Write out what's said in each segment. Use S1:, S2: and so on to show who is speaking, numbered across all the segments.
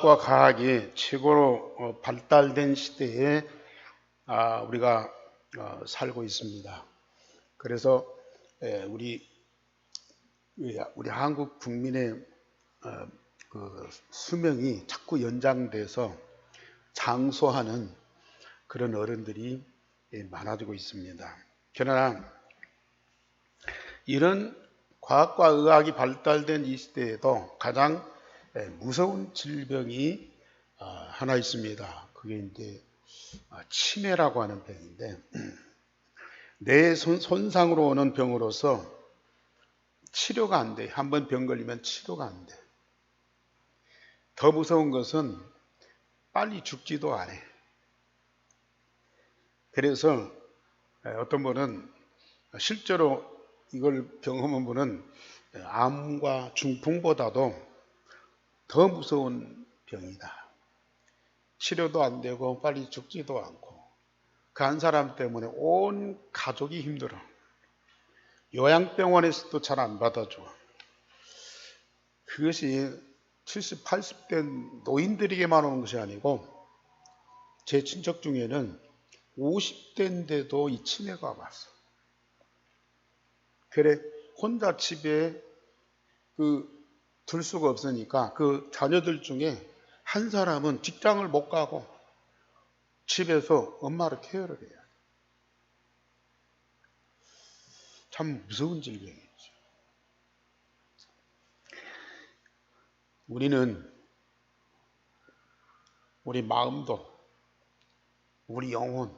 S1: 과 과학이 최고로 발달된 시대에 우리가 살고 있습니다. 그래서 우리 한국 국민의 그 수명이 자꾸 연장돼서 장수하는 그런 어른들이 많아지고 있습니다. 그러나 이런 과학과 의학이 발달된 이 시대에도 가장 무서운 질병이 하나 있습니다. 그게 이제 치매라고 하는 병인데, 뇌 손상으로 오는 병으로서 치료가 안 돼. 한번 병 걸리면 치료가 안 돼. 더 무서운 것은 빨리 죽지도 않아. 그래서 어떤 분은 실제로 이걸 경험한 분은 암과 중풍보다도 더 무서운 병이다. 치료도 안 되고 빨리 죽지도 않고 그 한 사람 때문에 온 가족이 힘들어. 요양병원에서도 잘 안 받아줘. 그것이 70, 80대 노인들에게만 오는 것이 아니고 제 친척 중에는 50대인데도 이 치매가 왔어. 그래 혼자 집에 둘 수가 없으니까 그 자녀들 중에 한 사람은 직장을 못 가고 집에서 엄마를 케어를 해야 돼. 참 무서운 질병이죠. 우리는 우리 마음도 우리 영혼,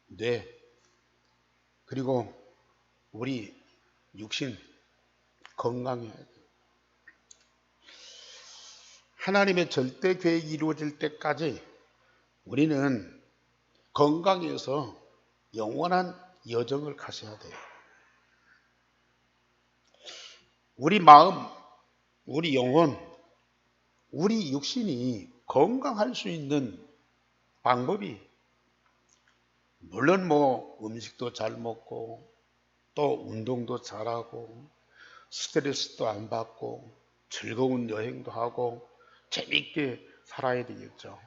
S1: 뇌, 그리고 우리 육신 건강해야 돼. 하나님의 절대 계획이 이루어질 때까지 우리는 건강해서 영원한 여정을 가셔야 돼요. 우리 마음, 우리 영혼, 우리 육신이 건강할 수 있는 방법이 물론 음식도 잘 먹고 또 운동도 잘하고 스트레스도 안 받고 즐거운 여행도 하고 재밌게 살아야 되겠죠.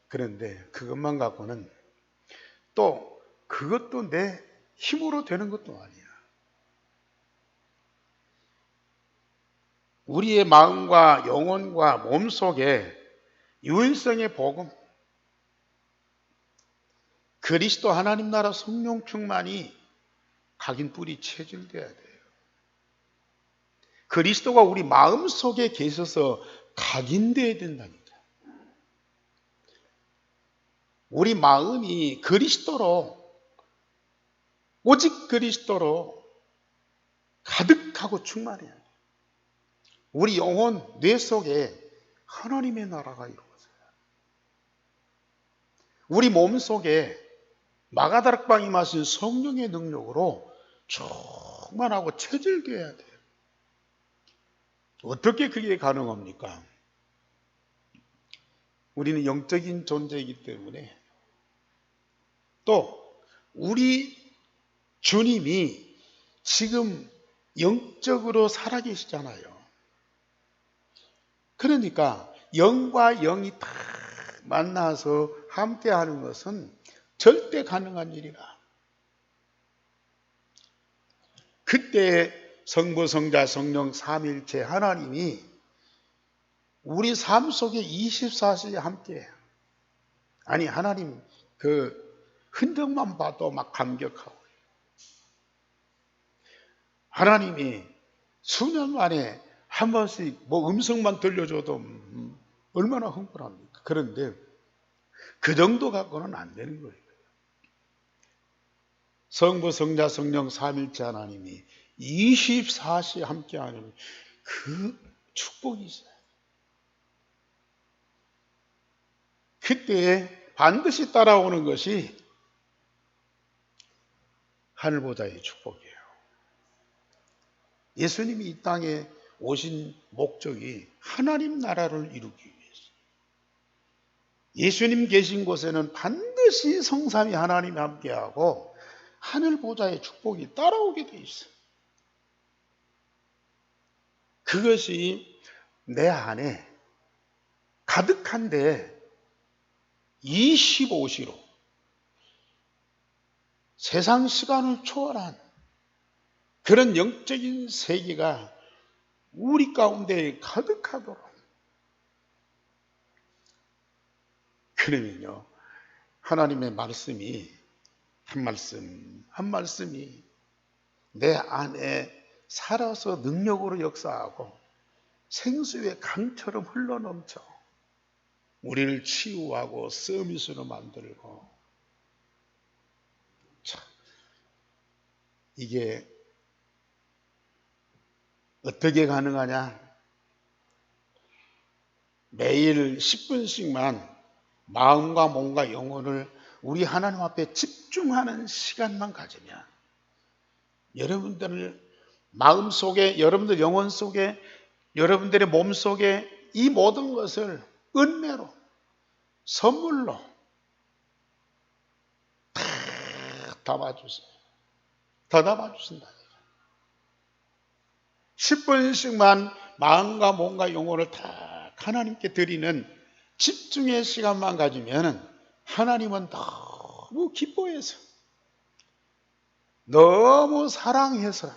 S1: 그런데 그것만 갖고는 또 그것도 내 힘으로 되는 것도 아니야. 우리의 마음과 영혼과 몸속에 유일성의 복음, 그리스도 하나님 나라 성령 충만이 각인 뿌리 체질돼야 돼요. 그리스도가 우리 마음속에 계셔서 각인돼야 된다니까. 우리 마음이 오직 그리스도로 가득하고 충만해야 돼요. 우리 영혼, 뇌 속에 하나님의 나라가 이루어져요. 우리 몸 속에 마가다락방이 마신 성령의 능력으로 충만하고 체질돼야 돼요. 어떻게 그게 가능합니까? 우리는 영적인 존재이기 때문에 또 우리 주님이 지금 영적으로 살아계시잖아요. 그러니까 영과 영이 다 만나서 함께하는 것은 절대 가능한 일이라. 그때 성부, 성자, 성령, 삼위일체 하나님이 우리 삶 속에 24시에 함께해요. 아니 하나님 흔적만 봐도 막 감격하고 하나님이 수년 만에 한 번씩 음성만 들려줘도 얼마나 흥분합니까? 그런데 그 정도 갖고는 안 되는 거예요. 성부, 성자, 성령, 삼위일체 하나님이 24시 함께하는 그 축복이 있어요. 그때 반드시 따라오는 것이 하늘보다의 축복이에요. 예수님이 이 땅에 오신 목적이 하나님 나라를 이루기 위해서. 예수님 계신 곳에는 반드시 성삼위 하나님이 함께하고 하늘보다의 축복이 따라오게 돼 있어요. 그것이 내 안에 가득한데 25시로 세상 시간을 초월한 그런 영적인 세계가 우리 가운데 가득하도록, 그러면요 하나님의 말씀이 한 말씀 한 말씀이 내 안에 살아서 능력으로 역사하고 생수의 강처럼 흘러넘쳐 우리를 치유하고 서밋으로 만들고, 참, 이게 어떻게 가능하냐? 매일 10분씩만 마음과 몸과 영혼을 우리 하나님 앞에 집중하는 시간만 가지면 여러분들 마음 속에, 여러분들 영혼 속에, 여러분들의 몸 속에 이 모든 것을 은혜로, 선물로 다 담아주세요. 더 담아주신다. 10분씩만 마음과 몸과 영혼을 다 하나님께 드리는 집중의 시간만 가지면 하나님은 너무 기뻐해서, 너무 사랑해서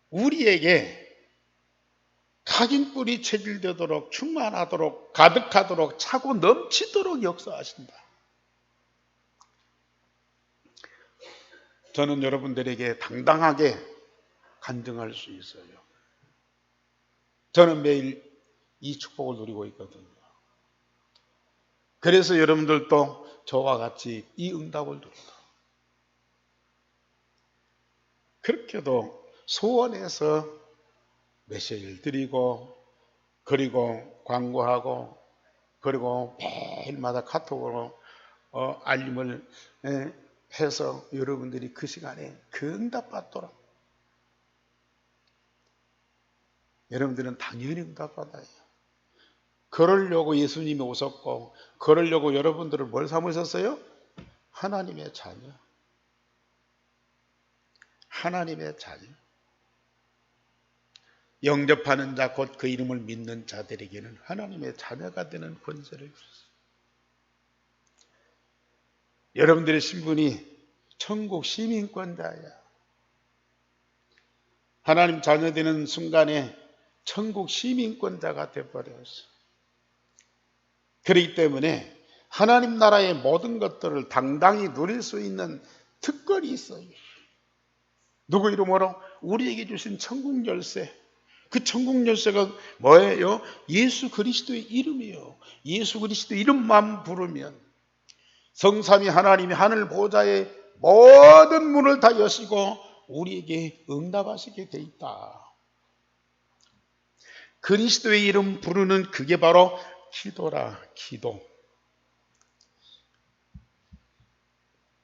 S1: 우리에게 각인뿔이 체질되도록, 충만하도록, 가득하도록, 차고 넘치도록 역사하신다. 저는 여러분들에게 당당하게 간증할 수 있어요. 저는 매일 이 축복을 누리고 있거든요. 그래서 여러분들도 저와 같이 이 응답을 누린다. 그렇게도 소원해서 메시지를 드리고, 그리고 광고하고, 그리고 매일마다 카톡으로 알림을 해서 여러분들이 그 시간에 그 응답받도록, 여러분들은 당연히 응답받아요. 그러려고 예수님이 오셨고, 그러려고 여러분들을 뭘 삼으셨어요? 하나님의 자녀. 하나님의 자녀. 영접하는 자, 곧 그 이름을 믿는 자들에게는 하나님의 자녀가 되는 권세를 주셨어요. 여러분들의 신분이 천국 시민권자야. 하나님 자녀 되는 순간에 천국 시민권자가 되어버렸어요. 그렇기 때문에 하나님 나라의 모든 것들을 당당히 누릴 수 있는 특권이 있어요. 누구 이름으로? 우리에게 주신 천국 열쇠. 그 천국 열쇠가 뭐예요? 예수 그리스도의 이름이에요. 예수 그리스도 이름만 부르면 성삼위 하나님이 하늘 보좌의 모든 문을 다 여시고 우리에게 응답하시게 돼 있다. 그리스도의 이름 부르는 그게 바로 기도라. 기도.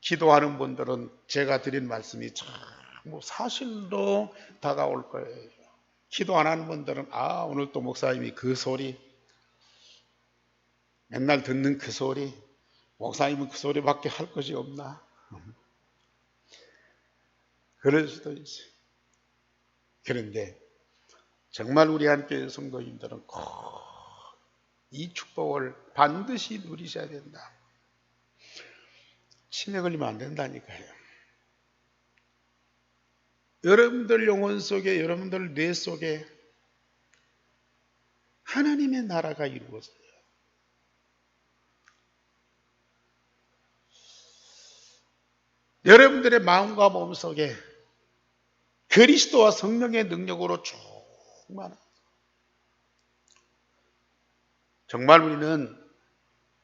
S1: 기도하는 분들은 제가 드린 말씀이 참 사실로 다가올 거예요. 기도 안 하는 분들은 오늘 또 목사님이 그 소리, 맨날 듣는 그 소리, 목사님은 그 소리밖에 할 것이 없나? 그럴 수도 있어요. 그런데 정말 우리 함께 성도님들은 꼭 이 축복을 반드시 누리셔야 된다. 치매 걸리면 안 된다니까요. 여러분들 영혼 속에, 여러분들 뇌 속에 하나님의 나라가 이루어져요. 여러분들의 마음과 몸 속에 그리스도와 성령의 능력으로 충만한, 정말 우리는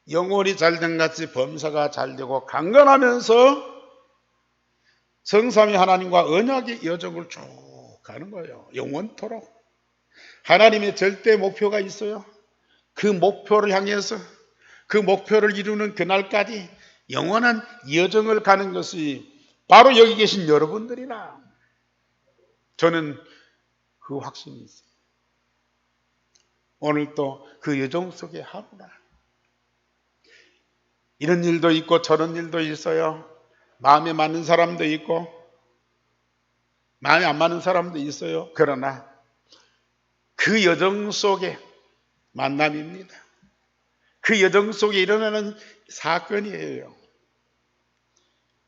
S1: 영혼이 잘된 같이 범사가 잘되고 강건하면서 성삼위 하나님과 언약의 여정을 쭉 가는 거예요. 영원토록. 하나님의 절대 목표가 있어요. 그 목표를 향해서, 그 목표를 이루는 그날까지 영원한 여정을 가는 것이 바로 여기 계신 여러분들이라. 저는 그 확신이 있어요. 오늘 또 그 여정 속의 하루라. 이런 일도 있고 저런 일도 있어요. 마음에 맞는 사람도 있고 마음에 안 맞는 사람도 있어요. 그러나 그 여정 속에 만남입니다. 그 여정 속에 일어나는 사건이에요.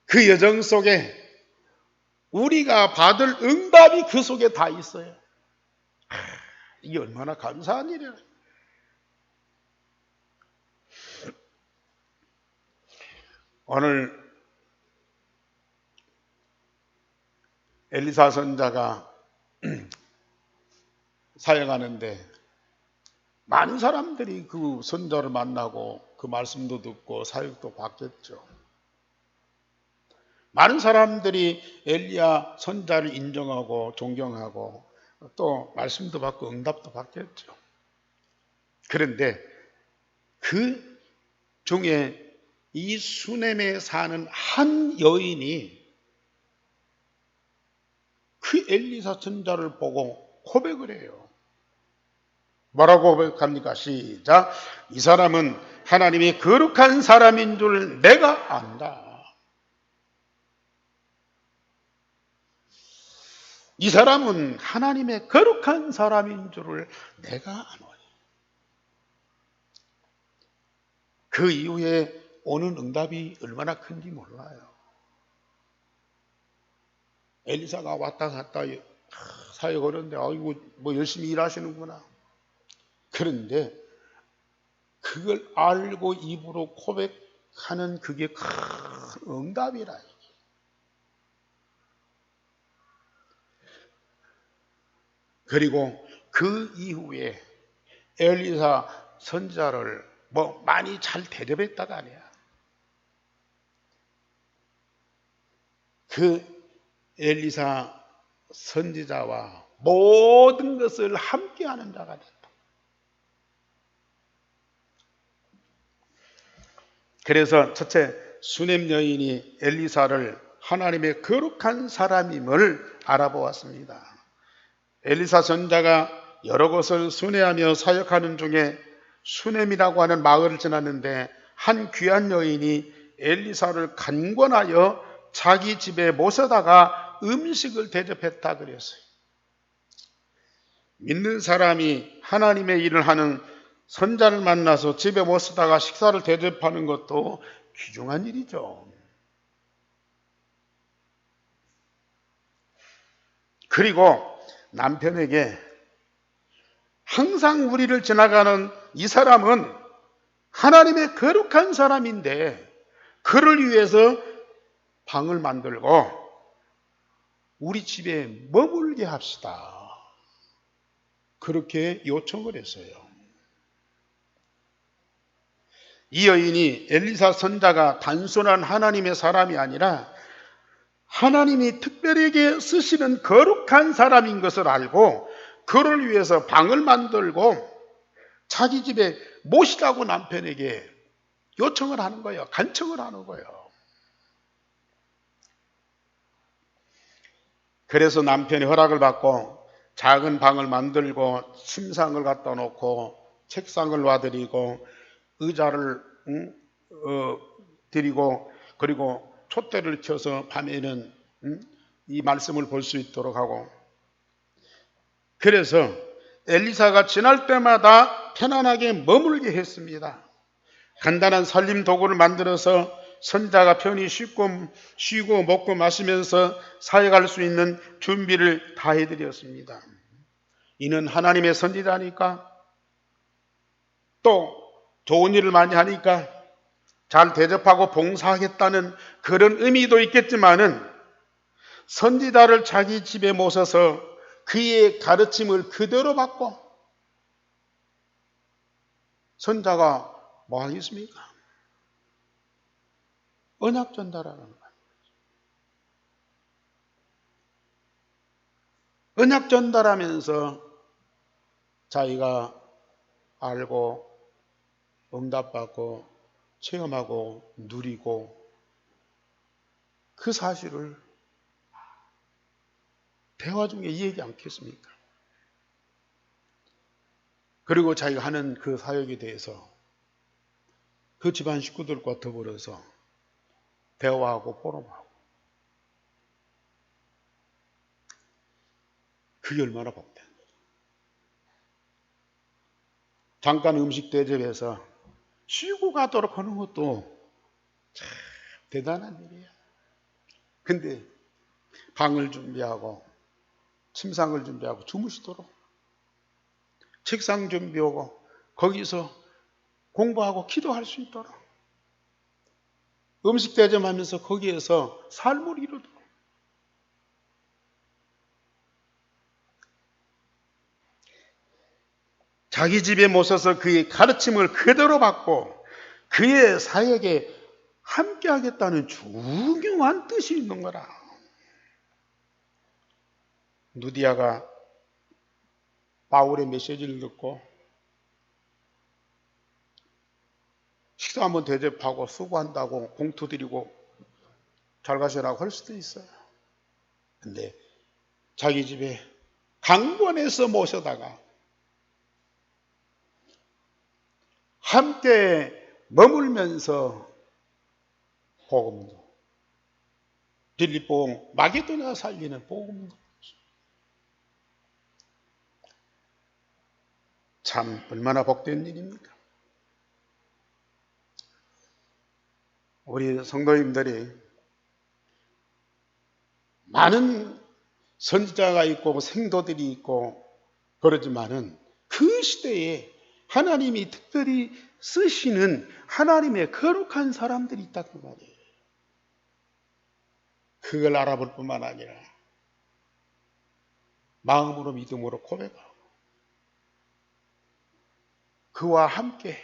S1: 그 여정 속에 우리가 받을 응답이 그 속에 다 있어요. 이게 얼마나 감사한 일이에요. 오늘 엘리사 선자가 사역하는데 많은 사람들이 그 선자를 만나고 그 말씀도 듣고 사역도 받겠죠. 많은 사람들이 엘리야 선자를 인정하고 존경하고 또 말씀도 받고 응답도 받겠죠. 그런데 그 중에 이 수넴에 사는 한 여인이 그 엘리사 선자를 보고 고백을 해요. 뭐라고 고백합니까? 시작. 이 사람은 하나님이 거룩한 사람인 줄 내가 안다. 이 사람은 하나님의 거룩한 사람인 줄을 내가 아노니. 그 이후에 오는 응답이 얼마나 큰지 몰라요. 엘리사가 왔다 갔다 사역하는데 아이고 뭐 열심히 일하시는구나. 그런데 그걸 알고 입으로 고백하는 그게 큰 응답이라. 그리고 그 이후에 엘리사 선지자를 뭐 많이 잘 대접했다가 아니야. 그 엘리사 선지자와 모든 것을 함께하는 자가 됐다. 그래서 첫째, 수넴 여인이 엘리사를 하나님의 거룩한 사람임을 알아보았습니다. 엘리사 선지자가 여러 곳을 순회하며 사역하는 중에 수넴이라고 하는 마을을 지났는데 한 귀한 여인이 엘리사를 간권하여 자기 집에 모셔다가 음식을 대접했다 그랬어요. 믿는 사람이 하나님의 일을 하는 선자를 만나서 집에 모시다가 식사를 대접하는 것도 귀중한 일이죠. 그리고 남편에게 항상 우리를 지나가는 이 사람은 하나님의 거룩한 사람인데 그를 위해서 방을 만들고 우리 집에 머물게 합시다. 그렇게 요청을 했어요. 이 여인이 엘리사 선자가 단순한 하나님의 사람이 아니라 하나님이 특별하게 쓰시는 거룩한 사람인 것을 알고 그를 위해서 방을 만들고 자기 집에 모시라고 남편에게 요청을 하는 거예요. 간청을 하는 거예요. 그래서 남편이 허락을 받고 작은 방을 만들고 침상을 갖다 놓고 책상을 놔드리고 의자를 드리고 그리고 촛대를 켜서 밤에는 이 말씀을 볼 수 있도록 하고 그래서 엘리사가 지날 때마다 편안하게 머물게 했습니다. 간단한 살림 도구를 만들어서 선자가 편히 쉬고 먹고 마시면서 사역할 수 있는 준비를 다 해드렸습니다. 이는 하나님의 선지자니까 또 좋은 일을 많이 하니까 잘 대접하고 봉사하겠다는 그런 의미도 있겠지만은 선지자를 자기 집에 모셔서 그의 가르침을 그대로 받고 선자가 뭐 하겠습니까? 언약 전달하는 거예요. 언약 전달하면서 자기가 알고 응답받고 체험하고 누리고 그 사실을 대화 중에 얘기 않겠습니까? 그리고 자기가 하는 그 사역에 대해서 그 집안 식구들과 더불어서 대화하고 포럼하고 그게 얼마나 복된 거죠. 잠깐 음식 대접해서 쉬고 가도록 하는 것도 참 대단한 일이야. 근데 방을 준비하고 침상을 준비하고 주무시도록 책상 준비하고 거기서 공부하고 기도할 수 있도록 음식 대접하면서 거기에서 삶을 이루도록 자기 집에 모셔서 그의 가르침을 그대로 받고 그의 사역에 함께 하겠다는 중요한 뜻이 있는 거라. 누디아가 바울의 메시지를 듣고 식사 한번 대접하고 수고한다고 공투 드리고 잘 가시라고 할 수도 있어요. 근데 자기 집에 강권해서 모셔다가 함께 머물면서 복음도 빌립보 마게도냐 살리는 복음도 참 얼마나 복된 일입니까? 우리 성도님들이 많은 선지자가 있고 생도들이 있고 그러지만은 그 시대에 하나님이 특별히 쓰시는 하나님의 거룩한 사람들이 있다는 말이에요. 그걸 알아볼 뿐만 아니라 마음으로 믿음으로 고백하고 그와 함께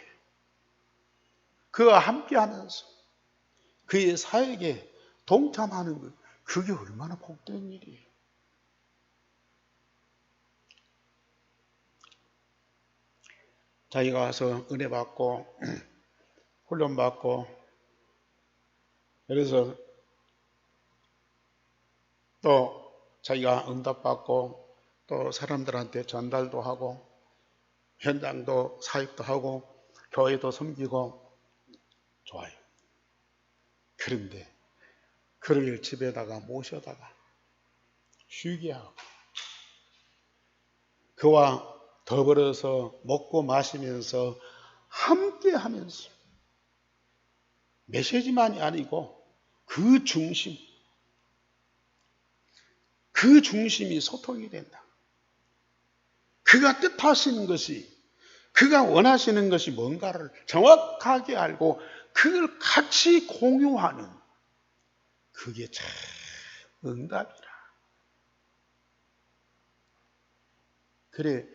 S1: 하면서 그의 사역에 동참하는 것, 그게 얼마나 복된 일이에요. 자기가 와서 은혜 받고 훈련 받고 그래서 또 자기가 응답 받고 또 사람들한테 전달도 하고 현장도 사역도 하고 교회도 섬기고 좋아요. 그런데 그를 집에다가 모셔다가 쉬게 하고 그와 더불어서 먹고 마시면서 함께 하면서 메시지만이 아니고 그 중심이 소통이 된다. 그가 뜻하시는 것이 그가 원하시는 것이 뭔가를 정확하게 알고 그걸 같이 공유하는 그게 참 응답이라. 그래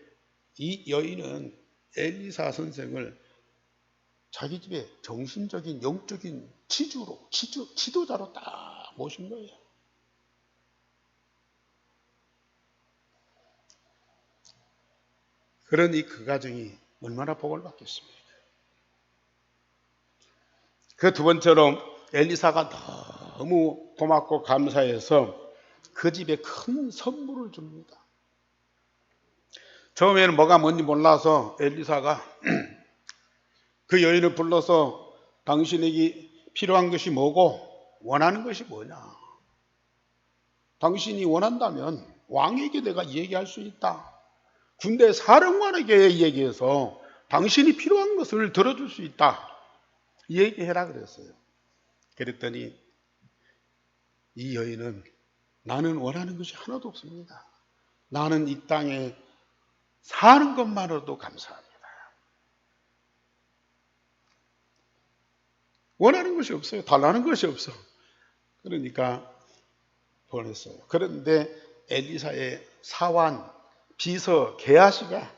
S1: 이 여인은 엘리사 선생을 자기 집에 정신적인 영적인 지도자로 딱 모신 거예요. 그러니 그 가정이 얼마나 복을 받겠습니까? 그 두 번째로 엘리사가 너무 고맙고 감사해서 그 집에 큰 선물을 줍니다. 처음에는 뭐가 뭔지 몰라서 엘리사가 그 여인을 불러서 당신에게 필요한 것이 뭐고 원하는 것이 뭐냐? 당신이 원한다면 왕에게 내가 얘기할 수 있다. 군대 사령관에게 얘기해서 당신이 필요한 것을 들어줄 수 있다. 얘기해라 그랬어요. 그랬더니 이 여인은 나는 원하는 것이 하나도 없습니다. 나는 이 땅에 사는 것만으로도 감사합니다. 원하는 것이 없어요. 달라는 것이 없어. 그러니까 보냈어요. 그런데 엘리사의 사환, 비서 게하시가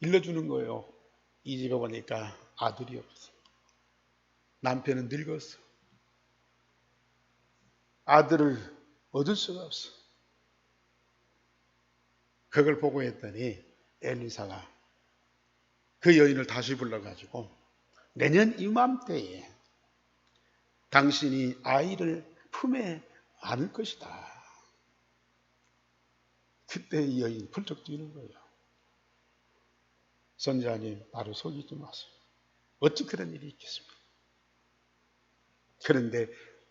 S1: 일러주는 거예요. 이 집에 보니까 아들이 없어. 남편은 늙었어. 아들을 얻을 수가 없어. 그걸 보고 했더니 엘리사가 그 여인을 다시 불러가지고 내년 이맘때에 당신이 아이를 품에 안을 것이다. 그때 이 여인이 펄쩍 뛰는 거예요. 선지자님 나를 속이지 마세요. 어찌 그런 일이 있겠습니까? 그런데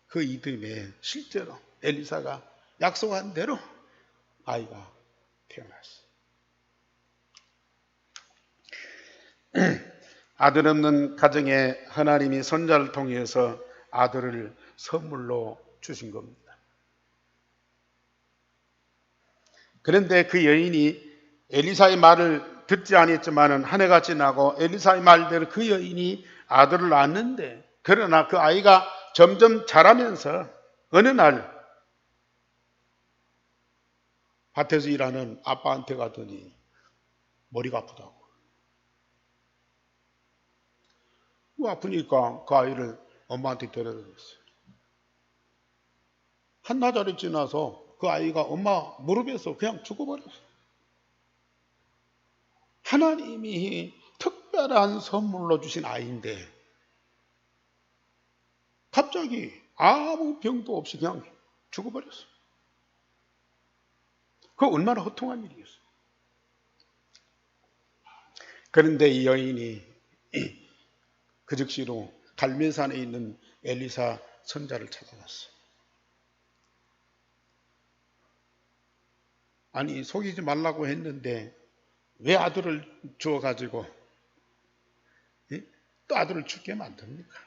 S1: 그 이듬해 실제로 엘리사가 약속한 대로 아이가 태어났어요. 아들 없는 가정에 하나님이 손자를 통해서 아들을 선물로 주신 겁니다. 그런데 그 여인이 엘리사의 말을 듣지 않았지만 한 해가 지나고 엘리사의 말대로 그 여인이 아들을 낳았는데, 그러나 그 아이가 점점 자라면서 어느 날 밭에서 일하는 아빠한테 가더니 머리가 아프다고. 아프니까 그 아이를 엄마한테 데려다 줬어요. 한나절이 지나서 그 아이가 엄마 무릎에서 그냥 죽어버렸어요. 하나님이 특별한 선물로 주신 아이인데 갑자기 아무 병도 없이 그냥 죽어버렸어요. 그거 얼마나 허통한 일이겠어요. 그런데 이 여인이 그 즉시로 갈멜산에 있는 엘리사 선자를 찾아갔어요. 아니, 속이지 말라고 했는데 왜 아들을 주어가지고 또 아들을 죽게 만듭니까?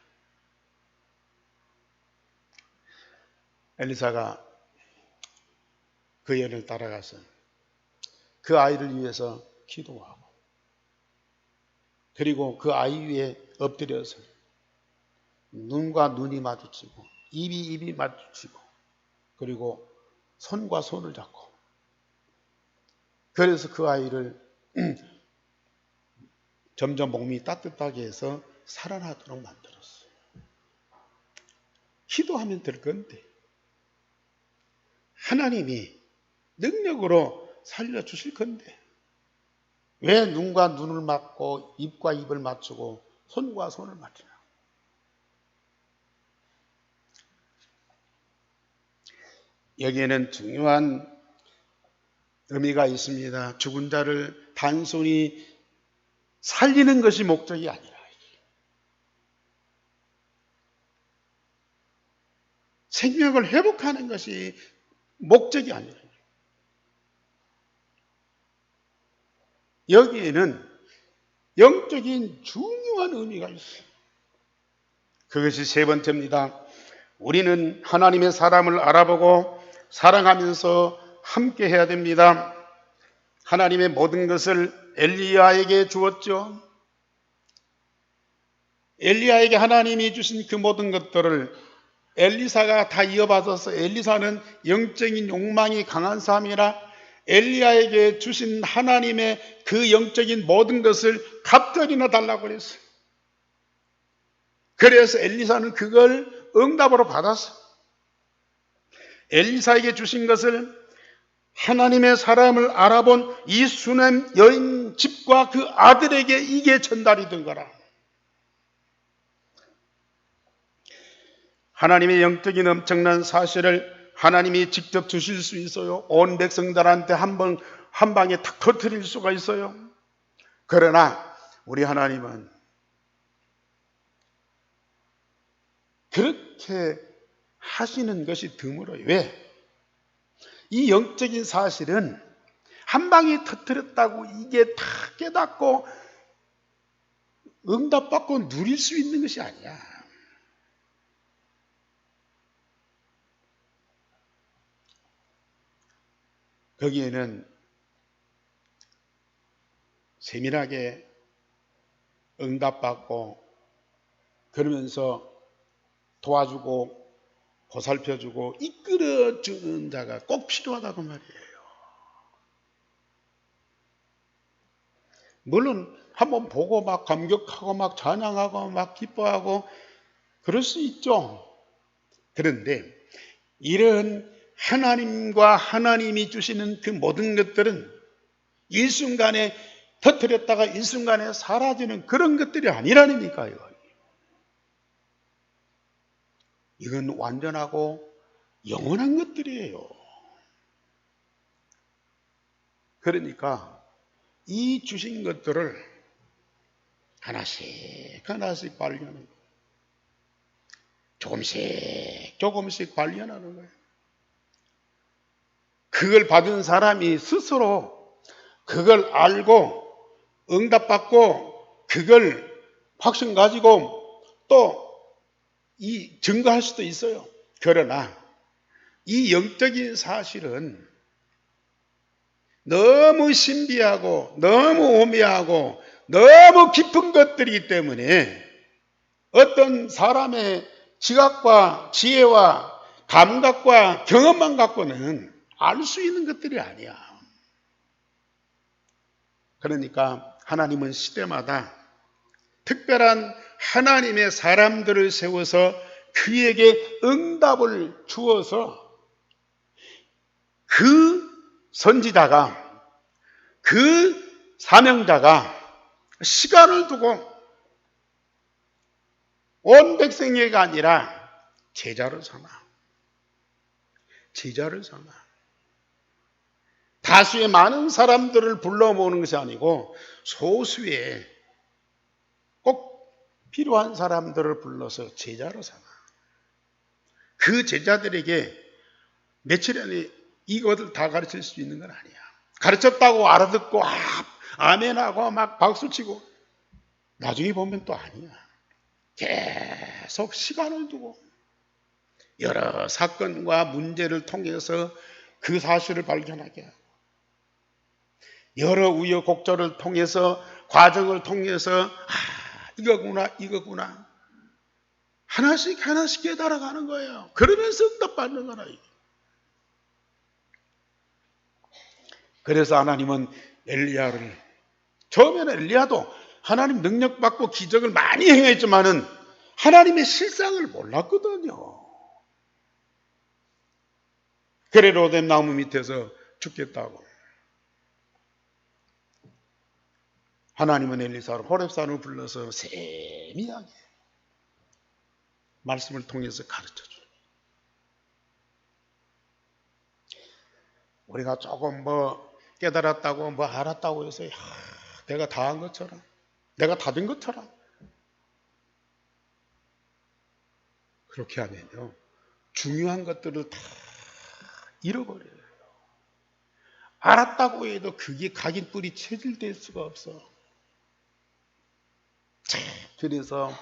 S1: 엘리사가 그 여인을 따라가서 그 아이를 위해서 기도하고, 그리고 그 아이 위에 엎드려서 눈과 눈이 마주치고 입이 마주치고, 그리고 손과 손을 잡고, 그래서 그 아이를 점점 몸이 따뜻하게 해서 살아나도록 만들었어요. 기도하면 될 건데 하나님이 능력으로 살려주실 건데 왜 눈과 눈을 맞고 입과 입을 맞추고 손과 손을 맞추냐? 여기에는 중요한 의미가 있습니다. 죽은 자를 단순히 살리는 것이 목적이 아니라 생명을 회복하는 것이 목적이 아니라, 여기에는 영적인 중요한 의미가 있어요. 그것이 세 번째입니다. 우리는 하나님의 사람을 알아보고 사랑하면서 함께 해야 됩니다. 하나님의 모든 것을 엘리야에게 주었죠. 엘리야에게 하나님이 주신 그 모든 것들을 엘리사가 다 이어받아서, 엘리사는 영적인 욕망이 강한 사람이라 엘리야에게 주신 하나님의 그 영적인 모든 것을 갑절이나 달라고 그랬어요. 그래서 엘리사는 그걸 응답으로 받았어. 엘리사에게 주신 것을 하나님의 사람을 알아본 이 수넴 여인 집과 그 아들에게 이게 전달이 된 거라. 하나님의 영적인 엄청난 사실을 하나님이 직접 주실 수 있어요. 온 백성들한테 한 방에 탁 터뜨릴 수가 있어요. 그러나 우리 하나님은 그렇게 하시는 것이 드물어요. 왜? 이 영적인 사실은 한 방에 터뜨렸다고 이게 다 깨닫고 응답받고 누릴 수 있는 것이 아니야. 거기에는 세밀하게 응답받고 그러면서 도와주고 보살펴주고 이끌어주는 자가 꼭 필요하다고 말이에요. 물론 한번 보고 막 감격하고 막 찬양하고 막 기뻐하고 그럴 수 있죠. 그런데 이런 하나님과 하나님이 주시는 그 모든 것들은 일순간에 터뜨렸다가 일순간에 사라지는 그런 것들이 아니라니까요. 이건 완전하고 영원한 것들이에요. 그러니까 이 주신 것들을 하나씩 하나씩 발견하는 거예요. 조금씩 발견하는 거예요. 그걸 받은 사람이 스스로 그걸 알고 응답받고 그걸 확신 가지고 또 이 증거할 수도 있어요. 그러나 이 영적인 사실은 너무 신비하고 너무 오묘하고 너무 깊은 것들이기 때문에 어떤 사람의 지각과 지혜와 감각과 경험만 갖고는 알 수 있는 것들이 아니야. 그러니까 하나님은 시대마다 특별한 하나님의 사람들을 세워서 그에게 응답을 주어서 그 선지자가, 그 사명자가 시간을 두고 온 백성에게가 아니라 제자를 삼아. 다수의 많은 사람들을 불러 모으는 것이 아니고 소수의 꼭 필요한 사람들을 불러서 제자로 삼아. 그 제자들에게 며칠 안에 이것을 다 가르칠 수 있는 건 아니야. 가르쳤다고 알아듣고 아멘하고 막 박수치고 나중에 보면 또 아니야. 계속 시간을 두고 여러 사건과 문제를 통해서 그 사실을 발견하게 하고 여러 우여곡절을 통해서 과정을 통해서 이거구나 하나씩 깨달아가는 거예요. 그러면서 응답받는 거라. 그래서 하나님은 엘리야를, 처음에는 엘리야도 하나님 능력받고 기적을 많이 행했지만은 하나님의 실상을 몰랐거든요. 그래 로뎀 나무 밑에서 죽겠다고. 하나님은 엘리사를 호렙산을 불러서 세미하게 말씀을 통해서 가르쳐줘요. 우리가 조금 깨달았다고 알았다고 해서 내가 다 한 것처럼, 내가 다 된 것처럼 그렇게 하면요 중요한 것들을 다 잃어버려요. 알았다고 해도 그게 각인 뿌리 체질될 수가 없어. 그래서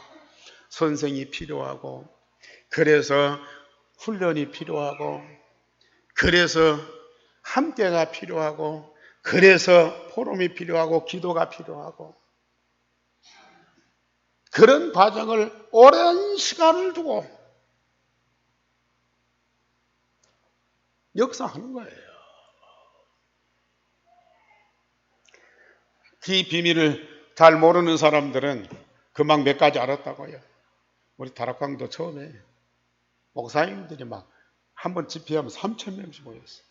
S1: 선생이 필요하고, 그래서 훈련이 필요하고, 그래서 함께가 필요하고, 그래서 포럼이 필요하고, 기도가 필요하고, 그런 과정을 오랜 시간을 두고 역사하는 거예요. 그 비밀을 잘 모르는 사람들은 금방 몇 가지 알았다고요. 우리 다락방도 처음에 목사님들이 막 한 번 집회하면 3,000명씩 모였어요.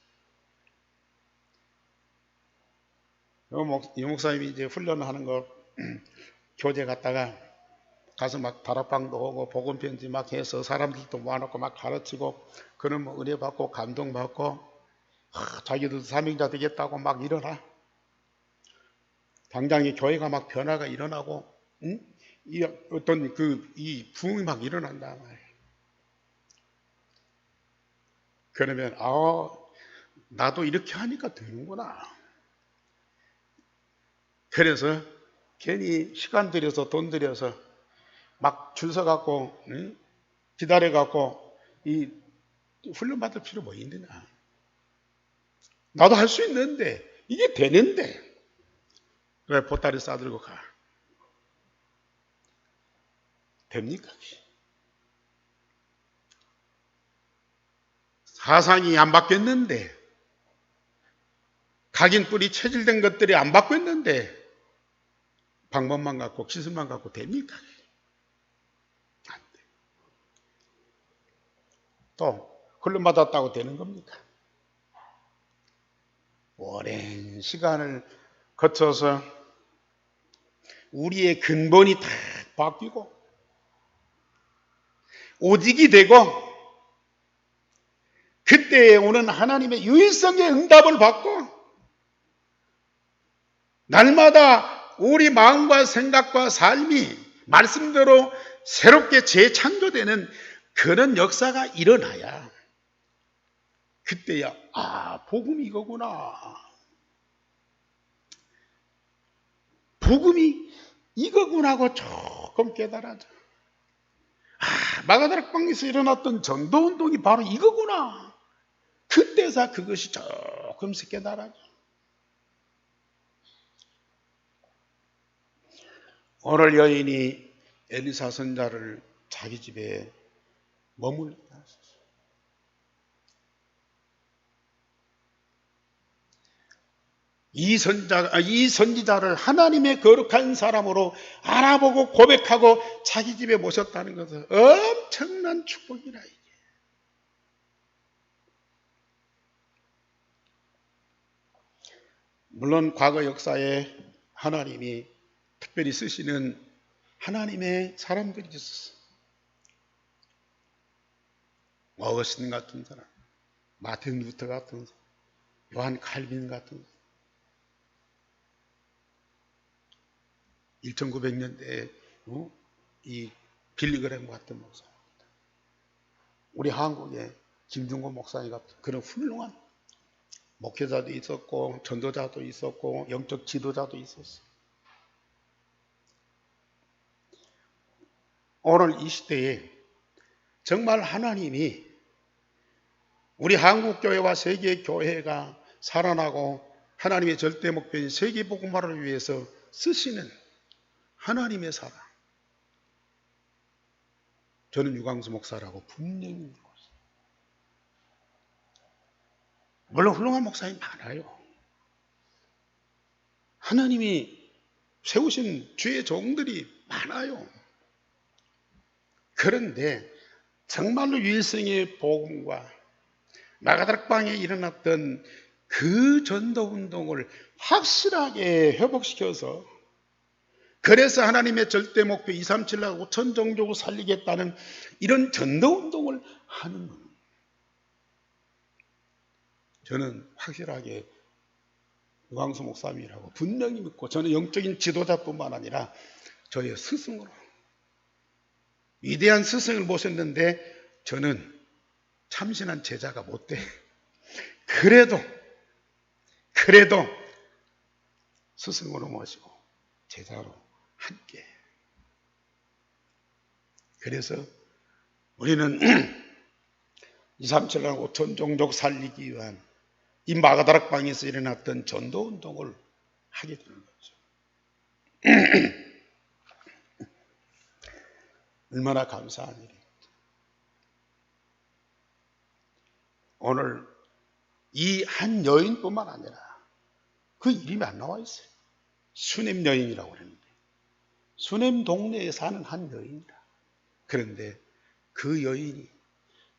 S1: 이 목사님이 이제 훈련하는 거 교재 갔다가 가서 막 다락방도 오고 복음 편지 막 해서 사람들도 모아놓고 막 가르치고, 그런 은혜 받고 감동 받고 자기들도 사명자 되겠다고 막 일어나. 당장 이 교회가 막 변화가 일어나고, 이 어떤 이 부흥이 막 일어난다 말이에요. 그러면 나도 이렇게 하니까 되는구나. 그래서 괜히 시간 들여서 돈 들여서 막 줄 서 갖고 기다려 갖고 이 훈련 받을 필요 뭐 있느냐. 나도 할 수 있는데, 이게 되는데 왜 보따리 싸들고 가? 됩니까? 사상이 안 바뀌었는데, 각인 뿌리 체질된 것들이 안 바뀌었는데 방법만 갖고 기술만 갖고 됩니까? 안 돼. 또 훈련 받았다고 되는 겁니까? 오랜 시간을 거쳐서 우리의 근본이 다 바뀌고 오직이 되고, 그때에 오는 하나님의 유일성의 응답을 받고 날마다 우리 마음과 생각과 삶이 말씀대로 새롭게 재창조되는 그런 역사가 일어나야 그때야 복음이 이거구나. 복음이 이거구나 하고 조금 깨달아져. 마가다락방에서 일어났던 전도운동이 바로 이거구나. 그때서 그것이 조금씩 깨달아져. 오늘 여인이 엘리사 선자를 자기 집에 머물게 하셨어요. 이 선지자를 하나님의 거룩한 사람으로 알아보고 고백하고 자기 집에 모셨다는 것은 엄청난 축복이라. 이게. 물론 과거 역사에 하나님이 특별히 쓰시는 하나님의 사람들이 있었어. 어거스틴 같은 사람, 마틴 루터 같은 사람, 요한 칼빈 같은 사람. 1900년대에 이 빌리그램 같은 목사입니다. 우리 한국에 김중곤 목사님 같은 그런 훌륭한 목회자도 있었고 전도자도 있었고 영적 지도자도 있었어요. 오늘 이 시대에 정말 하나님이 우리 한국교회와 세계교회가 살아나고 하나님의 절대 목표인 세계복음화를 위해서 쓰시는 하나님의 사람. 저는 유광수 목사라고 분명히 믿고 있어요. 물론 훌륭한 목사님 많아요. 하나님이 세우신 주의 종들이 많아요. 그런데 정말로 일생의 복음과 마가다락방에 일어났던 그 전도운동을 확실하게 회복시켜서 그래서 하나님의 절대 목표 237나 5천 종족을 살리겠다는 이런 전도운동을 하는 분. 저는 확실하게 유광수 목사님이라고 분명히 믿고 저는 영적인 지도자뿐만 아니라 저의 스승으로 위대한 스승을 모셨는데 저는 참신한 제자가 못 돼. 그래도 스승으로 모시고 제자로 함께. 그래서 우리는 237랑 5천 종족 살리기 위한 이 마가다락방에서 일어났던 전도운동을 하게 되는 거죠. 얼마나 감사한 일이에요. 오늘 이 한 여인뿐만 아니라 그 이름이 안 나와 있어요. 수넴 여인이라고 그러는데 수넴 동네에 사는 한 여인이다. 그런데 그 여인이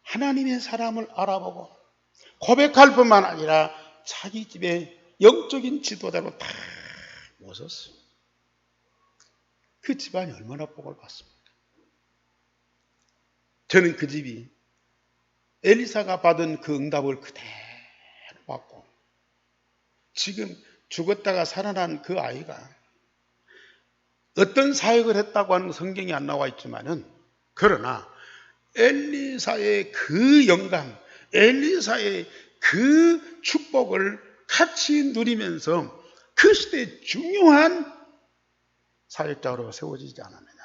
S1: 하나님의 사람을 알아보고 고백할 뿐만 아니라 자기 집에 영적인 지도자로 다 모셨어요. 그 집안이 얼마나 복을 받습니까? 저는 그 집이 엘리사가 받은 그 응답을 그대로 받고 지금 죽었다가 살아난 그 아이가 어떤 사역을 했다고 하는 성경이 안 나와 있지만은 그러나 엘리사의 그 영감, 엘리사의 그 축복을 같이 누리면서 그 시대에 중요한 사역자로 세워지지 않았느냐.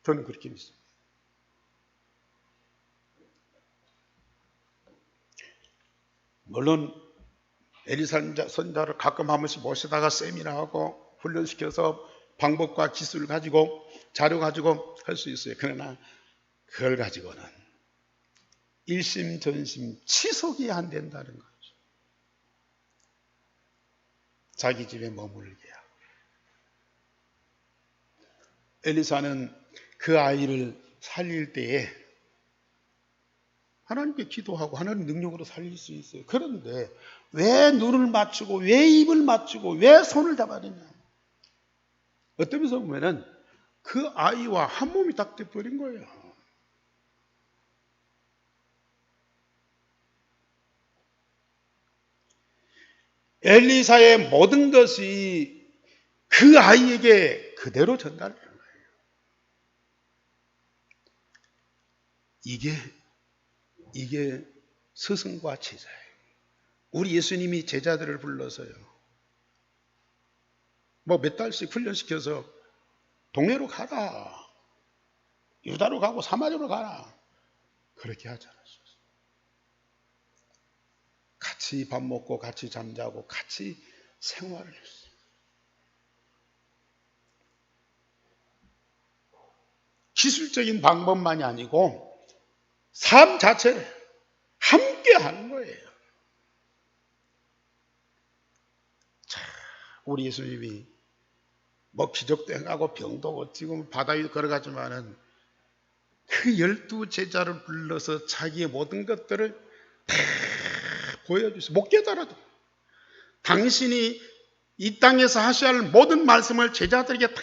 S1: 저는 그렇게 믿습니다. 물론 엘리사 선자를 가끔 한 번씩 모시다가 세미나하고 훈련시켜서 방법과 기술을 가지고 자료 가지고 할 수 있어요. 그러나 그걸 가지고는 일심전심 지속이 안 된다는 거죠. 자기 집에 머물게 하고. 엘리사는 그 아이를 살릴 때에 하나님께 기도하고 하나님 능력으로 살릴 수 있어요. 그런데 왜 눈을 맞추고 왜 입을 맞추고 왜 손을 잡아내냐. 어떤 면에서 보면은 그 아이와 한 몸이 딱 돼버린 거예요. 엘리사의 모든 것이 그 아이에게 그대로 전달되는 거예요. 이게 스승과 제자예요. 우리 예수님이 제자들을 불러서요. 뭐 몇 달씩 훈련시켜서 동네로 가라, 유다로 가고 사마리아로 가라, 그렇게 하지 않았어요. 같이 밥 먹고 같이 잠자고 같이 생활을 했어요. 기술적인 방법만이 아니고 삶 자체를 함께 하는 거예요. 자, 우리 예수님이 뭐 기적도 행하고 병도 고치고 바다 위로 걸어가지만은 그 12 제자를 불러서 자기의 모든 것들을 다 보여주세요. 못 깨달아도 당신이 이 땅에서 하셔야 할 모든 말씀을 제자들에게 다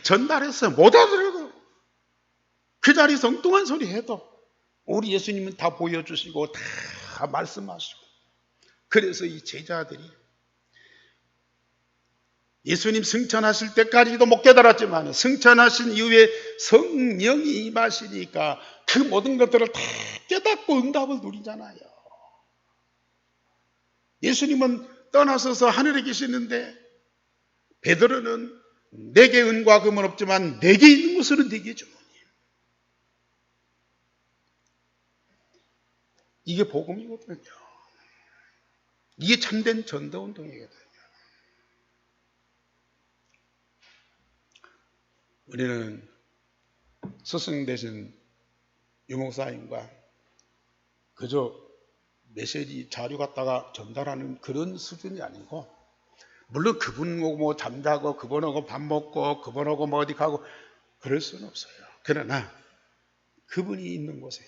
S1: 전달해서 못 알아들어도 그 자리에서 엉뚱한 소리 해도 우리 예수님은 다 보여주시고 다 말씀하시고, 그래서 이 제자들이 예수님 승천하실 때까지도 못 깨달았지만 승천하신 이후에 성령이 임하시니까 그 모든 것들을 다 깨닫고 응답을 누리잖아요. 예수님은 떠나서서 하늘에 계시는데 베드로는 내게 은과 금은 없지만 내게 있는 것으로 내게 주노니. 이게 복음이거든요. 이게 참된 전도운동이거든요. 우리는 스승 되신 유목사님과 그저 메시지 자료 갖다가 전달하는 그런 수준이 아니고, 물론 그분하고 뭐 잠자고 그분하고 밥 먹고 그분하고 뭐 어디 가고 그럴 수는 없어요. 그러나 그분이 있는 곳에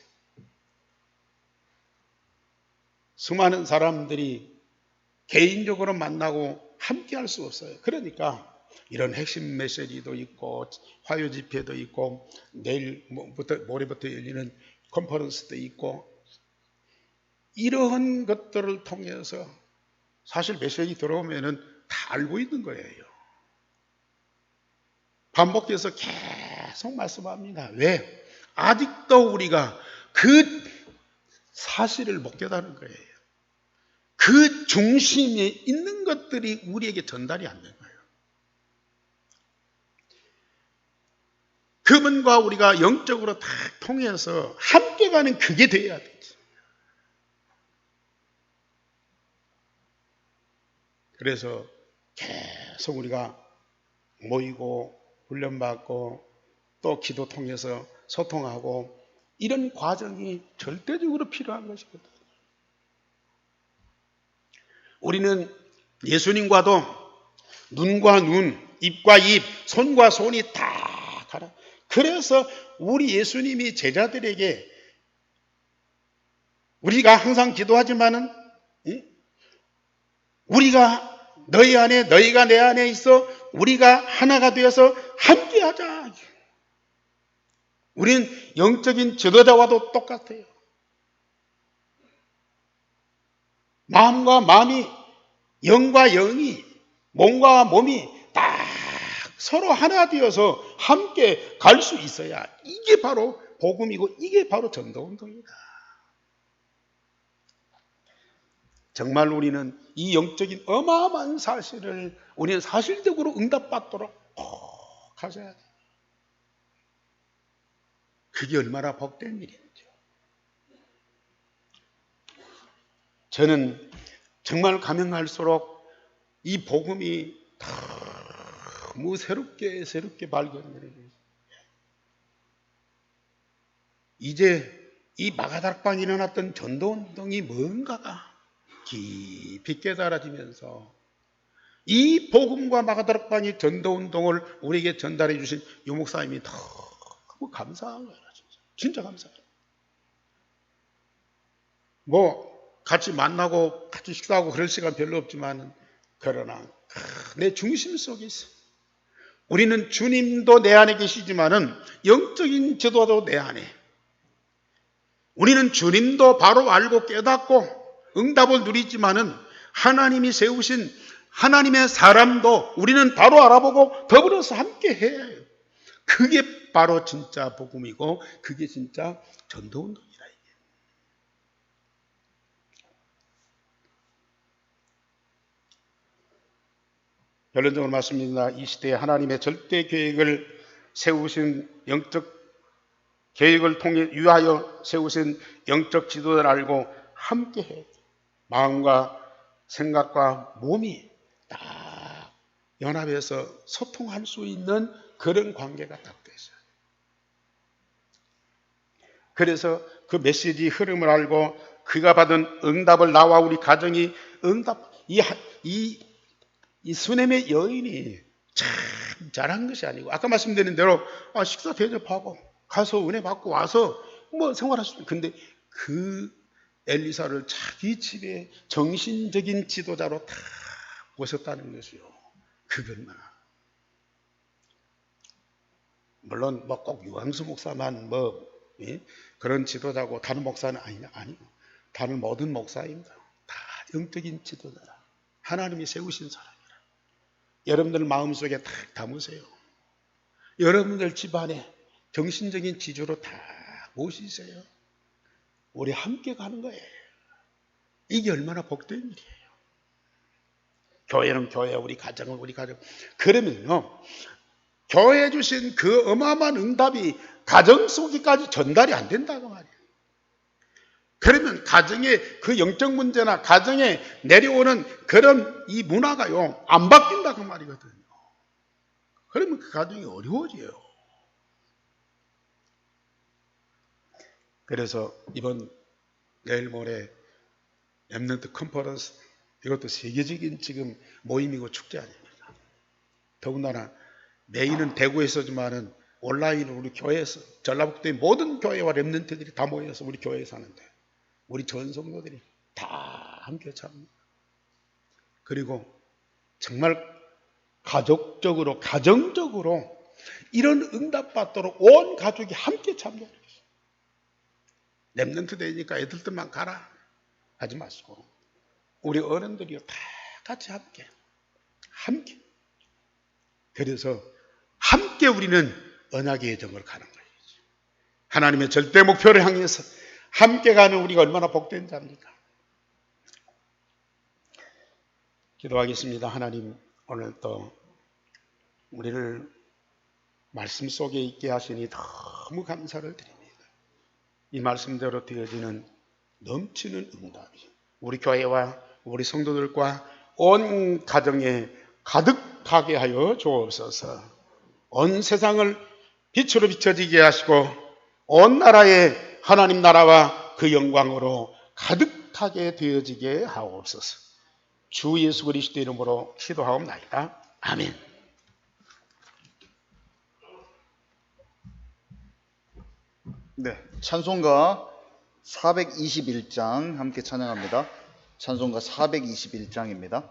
S1: 수많은 사람들이 개인적으로 만나고 함께 할 수 없어요. 그러니까 이런 핵심 메시지도 있고 화요 집회도 있고 내일 모레부터 열리는 컨퍼런스도 있고, 이러한 것들을 통해서 사실 메시지 들어오면은 다 알고 있는 거예요. 반복해서 계속 말씀합니다. 왜? 아직도 우리가 그 사실을 못 깨달은 거예요. 그 중심에 있는 것들이 우리에게 전달이 안 되는 거예요. 그분과 우리가 영적으로 다 통해서 함께 가는 그게 돼야 되지. 그래서 계속 우리가 모이고 훈련받고 또 기도 통해서 소통하고 이런 과정이 절대적으로 필요한 것이거든요. 우리는 예수님과도 눈과 눈, 입과 입, 손과 손이 다 가라. 그래서 우리 예수님이 제자들에게, 우리가 항상 기도하지만은 우리가 너희 안에 너희가 내 안에 있어 우리가 하나가 되어서 함께하자. 우리는 영적인 지도자와도 똑같아요. 마음과 마음이, 영과 영이, 몸과 몸이 딱 서로 하나 되어서 함께 갈 수 있어야 이게 바로 복음이고 이게 바로 전도운동이다. 정말 우리는 이 영적인 어마어마한 사실을 우리는 사실적으로 응답받도록 꼭 하셔야 돼요. 그게 얼마나 복된 일인지. 저는 정말 가면 갈수록 이 복음이 너무 새롭게 발견되는 거예요. 이제 이 마가다락방에 일어났던 전도운동이 뭔가가 깊이 깨달아지면서 이 복음과 마가다락방의 전도운동을 우리에게 전달해 주신 유목사님이 너무 감사한 거예요. 진짜 감사해요. 뭐 같이 만나고 같이 식사하고 그럴 시간 별로 없지만, 그러나 내 중심 속에 있어요. 우리는 주님도 내 안에 계시지만은 영적인 지도도 내 안에, 우리는 주님도 바로 알고 깨닫고 응답을 누리지만은 하나님이 세우신 하나님의 사람도 우리는 바로 알아보고 더불어서 함께 해야 해요. 그게 바로 진짜 복음이고 그게 진짜 전도운동이라. 결론적으로 말씀드립니다. 이 시대에 하나님의 절대 계획을 세우신 영적 계획을 통해 위하여 세우신 영적 지도를 알고 함께해 마음과 생각과 몸이 딱 연합해서 소통할 수 있는 그런 관계가 딱 되죠. 그래서 그 메시지 흐름을 알고 그가 받은 응답을 나와 우리 가정이 응답 이 수넴의 여인이 참 잘한 것이 아니고 아까 말씀드린 대로 식사 대접하고 가서 은혜 받고 와서 뭐 생활할 수 있는 근데 그 엘리사를 자기 집에 정신적인 지도자로 다 모셨다는 것이요. 그것만 물론 뭐 꼭 유황수 목사만 그런 지도자고 다른 목사는 아니고 다른 모든 목사입니다. 다 영적인 지도자라 하나님이 세우신 사람이라. 여러분들 마음속에 다 담으세요. 여러분들 집안에 정신적인 지주로 다 모시세요. 우리 함께 가는 거예요. 이게 얼마나 복된 일이에요. 교회는 교회, 우리 가정은 우리 가정. 그러면요, 교회에 주신 그 어마어마한 응답이 가정 속에까지 전달이 안 된다고 말이에요. 그러면 가정의 그 영적 문제나 가정에 내려오는 그런 이 문화가요, 안 바뀐다고 말이거든요. 그러면 그 가정이 어려워져요. 그래서 이번 내일 모레 렘넌트 컨퍼런스 이것도 세계적인 지금 모임이고 축제 아닙니까? 더군다나 메인은 대구에서지만은 온라인으로 우리 교회에서 전라북도의 모든 교회와 렘넌트들이 다 모여서 우리 교회에서 하는데 우리 전 성도들이 다 함께 참여합니다. 그리고 정말 가족적으로 가정적으로 이런 응답 받도록 온 가족이 함께 참여하는 것입니다. 렘넌트 되니까 애들들만 가라 하지 마시고 우리 어른들이 다 같이 함께 그래서 함께 우리는 언약의 여정을 가는 거예요. 하나님의 절대 목표를 향해서 함께 가는 우리가 얼마나 복된 자입니까? 기도하겠습니다. 하나님 오늘 또 우리를 말씀 속에 있게 하시니 너무 감사를 드립니다. 이 말씀대로 되어지는 넘치는 응답이 우리 교회와 우리 성도들과 온 가정에 가득하게 하여 주옵소서. 온 세상을 빛으로 비춰지게 하시고 온 나라에 하나님 나라와 그 영광으로 가득하게 되어지게 하옵소서. 주 예수 그리스도 이름으로 기도하옵나이다. 아멘.
S2: 네, 찬송가 421장 함께 찬양합니다. 찬송가 421장입니다.